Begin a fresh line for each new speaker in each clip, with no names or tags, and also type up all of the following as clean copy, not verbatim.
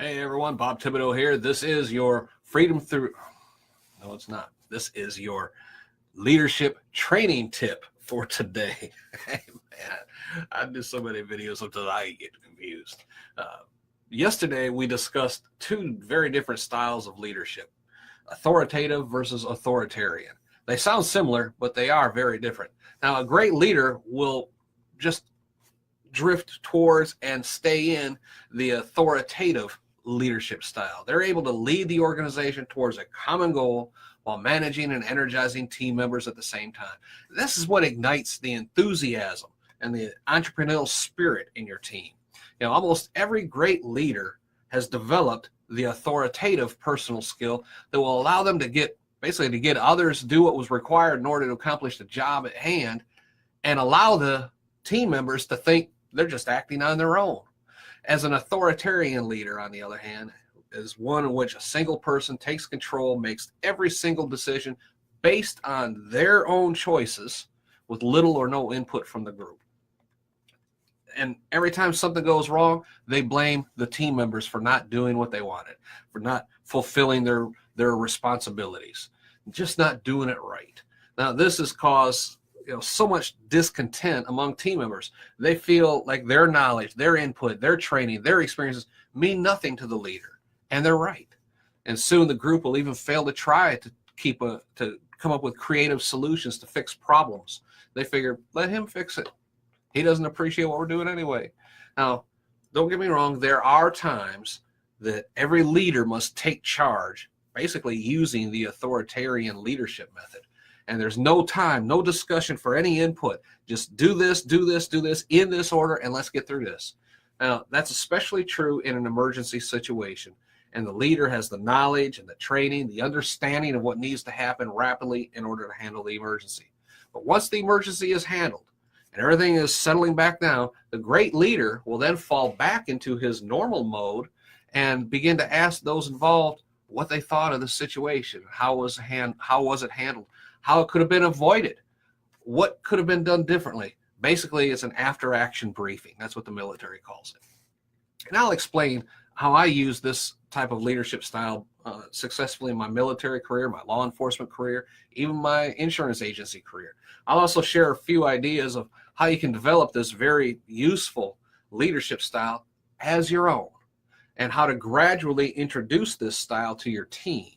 Hey everyone, Bob Thibodeau here. This is your freedom through, no it's not. This is your leadership training tip for today. Hey man, I do so many videos sometimes I get confused. Yesterday we discussed two very different styles of leadership, authoritative versus authoritarian. They sound similar, but they are very different. Now a great leader will just drift towards and stay in the authoritative leadership style. They're able to lead the organization towards a common goal while managing and energizing team members at the same time. This is what ignites the enthusiasm and the entrepreneurial spirit in your team. You know, almost every great leader has developed the authoritative personal skill that will allow them to get others to do what was required in order to accomplish the job at hand and allow the team members to think they're just acting on their own. As an authoritarian leader, on the other hand, is one in which a single person takes control, makes every single decision based on their own choices with little or no input from the group. And every time something goes wrong, they blame the team members for not doing what they wanted, for not fulfilling their responsibilities, just not doing it right. Now, this has caused so much discontent among team members. They feel like their knowledge, their input, their training, their experiences mean nothing to the leader, and they're right. And soon the group will even fail to try to come up with creative solutions to fix problems. They figure, let him fix it. He doesn't appreciate what we're doing anyway. Now, don't get me wrong, there are times that every leader must take charge, basically using the authoritarian leadership method. And there's no time, no discussion for any input. Just do this in this order, and let's get through this. Now, that's especially true in an emergency situation. And the leader has the knowledge and the training, the understanding of what needs to happen rapidly in order to handle the emergency. But once the emergency is handled and everything is settling back down, the great leader will then fall back into his normal mode and begin to ask those involved what they thought of the situation, how was it handled, how it could have been avoided, what could have been done differently. Basically, it's an after-action briefing. That's what the military calls it. And I'll explain how I use this type of leadership style successfully in my military career, my law enforcement career, even my insurance agency career. I'll also share a few ideas of how you can develop this very useful leadership style as your own, and how to gradually introduce this style to your team.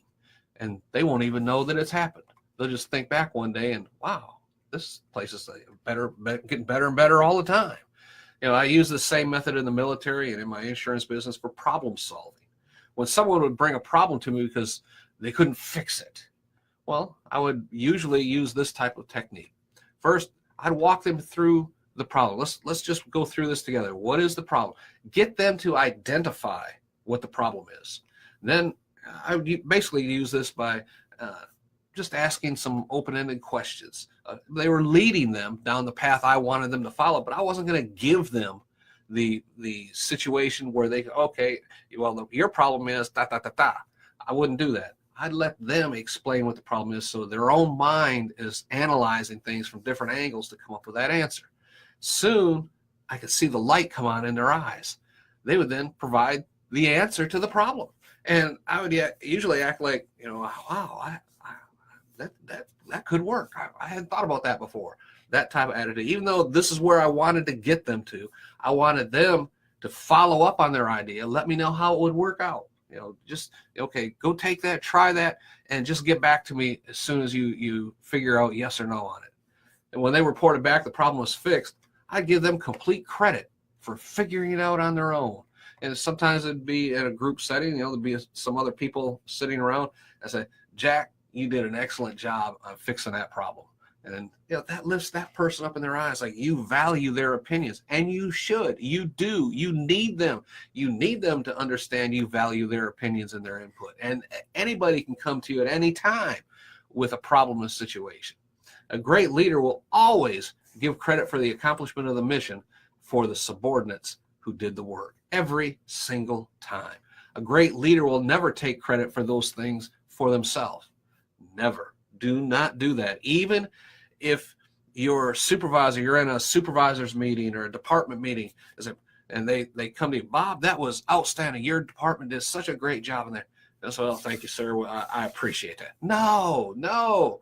And they won't even know that it's happened. They'll just think back one day and, wow, this place is getting better and better all the time. I use the same method in the military and in my insurance business for problem solving. When someone would bring a problem to me because they couldn't fix it, well, I would usually use this type of technique. First, I'd walk them through the problem. Let's just go through this together. What is the problem? Get them to identify what the problem is. And then I would basically use this by just asking some open-ended questions. They were leading them down the path I wanted them to follow, but I wasn't going to give them the situation where they, okay, well, your problem is da, da, da, da. I wouldn't do that. I'd let them explain what the problem is so their own mind is analyzing things from different angles to come up with that answer. Soon, I could see the light come on in their eyes. They would then provide the answer to the problem. And I would usually act like, wow, that could work. I hadn't thought about that before. That type of attitude. Even though this is where I wanted to get them to, I wanted them to follow up on their idea. Let me know how it would work out. Just, okay, go take that, try that, and just get back to me as soon as you figure out yes or no on it. And when they reported back the problem was fixed, I'd give them complete credit for figuring it out on their own. And sometimes it'd be in a group setting, there'd be some other people sitting around. I say, Jack, you did an excellent job of fixing that problem. And that lifts that person up in their eyes, like you value their opinions, and you should. You do. You need them. You need them to understand you value their opinions and their input. And anybody can come to you at any time with a problem or situation. A great leader will always give credit for the accomplishment of the mission for the subordinates who did the work every single time. A great leader will never take credit for those things for themselves. Never. Do not do that. Even if your supervisor, you're in a supervisor's meeting or a department meeting, and they come to you, Bob, that was outstanding. Your department did such a great job in there. And so, well, thank you, sir. Well, I appreciate that. No.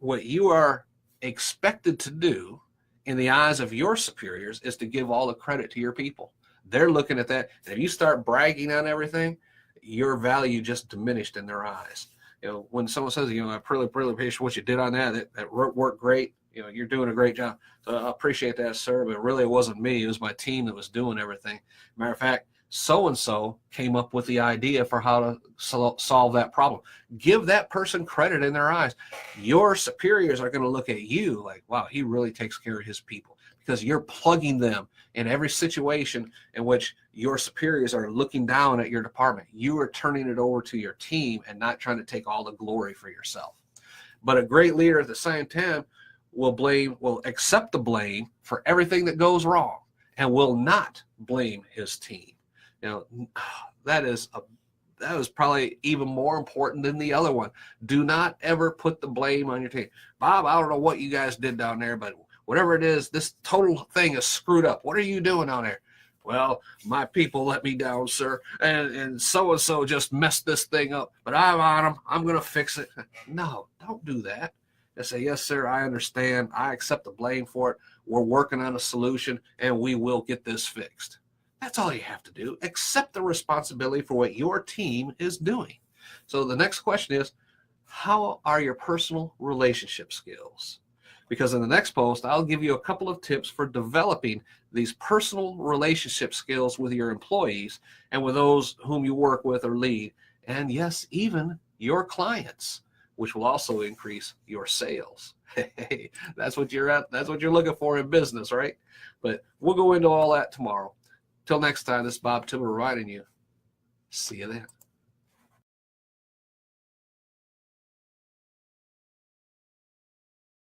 What you are expected to do in the eyes of your superiors is to give all the credit to your people. They're looking at that. And if you start bragging on everything, your value just diminished in their eyes. When someone says, I really appreciate what you did on that worked great. You're doing a great job. So I appreciate that, sir. But really, it wasn't me. It was my team that was doing everything. Matter of fact, so-and-so came up with the idea for how to solve that problem. Give that person credit in their eyes. Your superiors are going to look at you like, wow, he really takes care of his people, because you're plugging them in every situation in which your superiors are looking down at your department. You are turning it over to your team and not trying to take all the glory for yourself. But a great leader at the same time will accept the blame for everything that goes wrong and will not blame his team. That is probably even more important than the other one. Do not ever put the blame on your team. Bob, I don't know what you guys did down there, but whatever it is, this total thing is screwed up. What are you doing down there? Well, my people let me down, sir, and so-and-so just messed this thing up, but I'm on them. I'm going to fix it. No, don't do that. Just say, yes, sir, I understand. I accept the blame for it. We're working on a solution, and we will get this fixed. That's all you have to do. Accept the responsibility for what your team is doing. So the next question is, how are your personal relationship skills? Because in the next post, I'll give you a couple of tips for developing these personal relationship skills with your employees and with those whom you work with or lead. And yes, even your clients, which will also increase your sales. Hey, that's what you're looking for in business, right? But we'll go into all that tomorrow. Till next time, this is Bob Tibble reminding you, see you then.